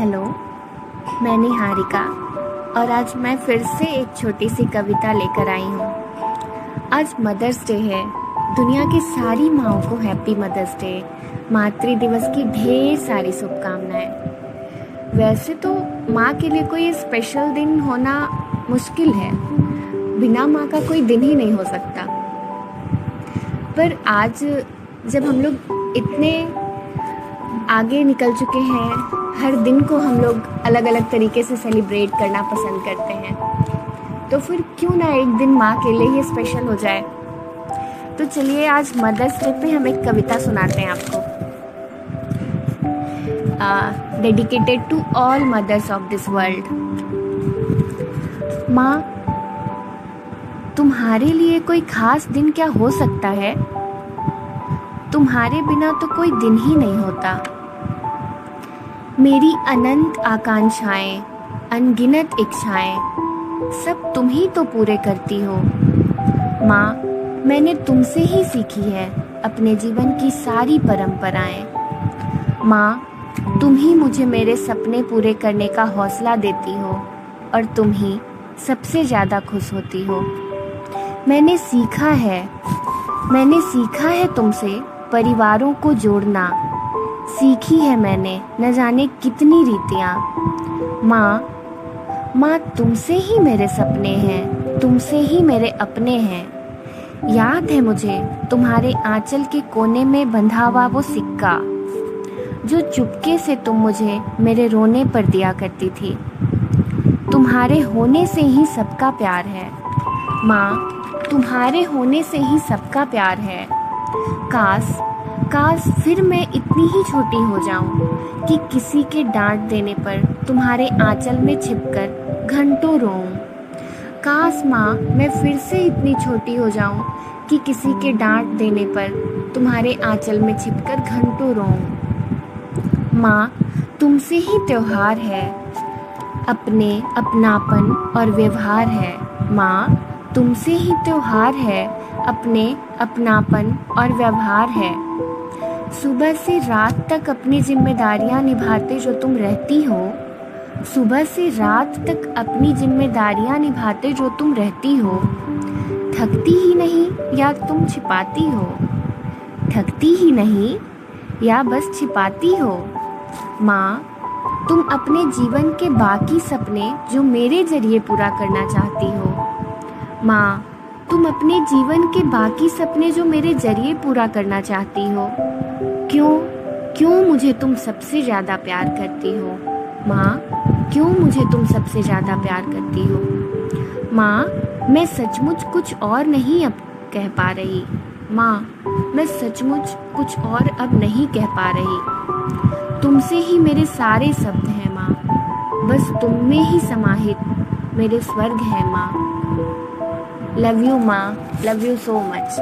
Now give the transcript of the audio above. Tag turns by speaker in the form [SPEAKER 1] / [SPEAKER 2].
[SPEAKER 1] Hello, मैं निहारिका और आज मैं फिर से एक छोटी सी कविता लेकर आई हूँ। आज मदर्स डे है। दुनिया की सारी माँओं को हैप्पी मदर्स डे, मातृ दिवस की ढेर सारी शुभकामनाएं। वैसे तो माँ के लिए कोई स्पेशल दिन होना मुश्किल है, बिना माँ का कोई दिन ही नहीं हो सकता। पर आज जब हम लोग इतने आगे निकल चुके हैं, हर दिन को हम लोग अलग अलग तरीके से सेलिब्रेट करना पसंद करते हैं, तो फिर क्यों ना एक दिन माँ के लिए ही स्पेशल हो जाए। तो चलिए आज मदर्स डे पे हम एक कविता सुनाते हैं आपको, dedicated to all mothers of this world. माँ, तुम्हारे लिए कोई खास दिन क्या हो सकता है? तुम्हारे बिना तो कोई दिन ही नहीं होता। मेरी अनंत आकांक्षाएं, अनगिनत इच्छाएं, सब तुम ही तो पूरे करती हो। माँ, मैंने तुमसे ही सीखी है अपने जीवन की सारी परंपराएं। माँ, तुम ही मुझे मेरे सपने पूरे करने का हौसला देती हो और तुम ही सबसे ज़्यादा खुश होती हो। मैंने सीखा है तुमसे परिवारों को जोड़ना। सीखी है मैंने न जाने कितनी रीतियाँ। माँ, तुमसे ही मेरे सपने हैं, तुमसे ही मेरे अपने हैं। याद है मुझे तुम्हारे आंचल के कोने में बंधा हुआ वो सिक्का, जो चुपके से तुम मुझे मेरे रोने पर दिया करती थी। तुम्हारे होने से ही सबका प्यार है। माँ, तुम्हारे होने से ही सबका प्यार है। काश फिर मैं इतनी ही छोटी हो जाऊं कि किसी के डांट देने पर तुम्हारे आंचल में छिपकर घंटों रोऊं। काश माँ, मैं फिर से इतनी छोटी हो जाऊं कि किसी के डांट देने पर तुम्हारे आंचल में छिपकर घंटों रोऊं। माँ, तुमसे ही त्योहार है, अपने अपनापन और व्यवहार है। माँ, तुमसे ही त्योहार है, अपने अपनापन और व्यवहार है। सुबह से रात तक अपनी जिम्मेदारियां निभाते जो तुम रहती हो, सुबह से रात तक अपनी जिम्मेदारियां निभाते जो तुम रहती हो। थकती ही नहीं या तुम छिपाती हो, थकती ही नहीं या बस छिपाती हो। माँ, तुम अपने जीवन के बाकी सपने जो मेरे जरिए पूरा करना चाहती हो। माँ, तुम अपने जीवन के बाकी सपने जो मेरे जरिए पूरा करना चाहती हो। क्यों मुझे तुम सबसे ज़्यादा प्यार करती हो? माँ, क्यों मुझे तुम सबसे ज़्यादा प्यार करती हो? माँ, मैं सचमुच कुछ और नहीं अब कह पा रही। माँ, मैं सचमुच कुछ और अब नहीं कह पा रही। तुमसे ही मेरे सारे शब्द हैं माँ, बस तुम में ही समाहित मेरे स्वर्ग है माँ। लव यू माँ, लव यू सो मच।